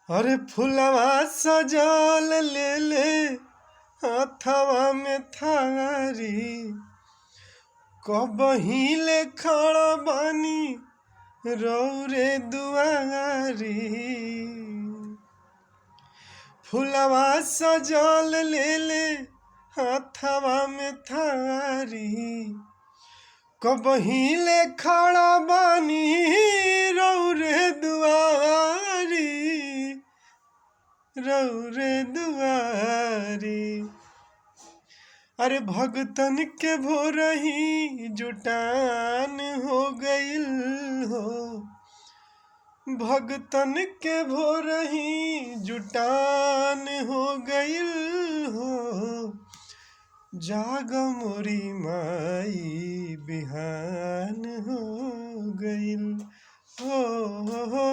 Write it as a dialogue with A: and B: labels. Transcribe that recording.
A: अरे फुलवा सजल ले ले हाथवा में थारी कबहिले खड़ा बानी रौरे दुआरी। फुलवा सजल ले ले हाथवा में थारी कबहिले खड़ा बानी रौरे दुआरी रौरे दुआरी। अरे भगतन के भोरही जुटान हो गइल हो, भगतन के भोरही जुटान हो गइल हो। जाग मोरी माई बिहान हो गइल हो।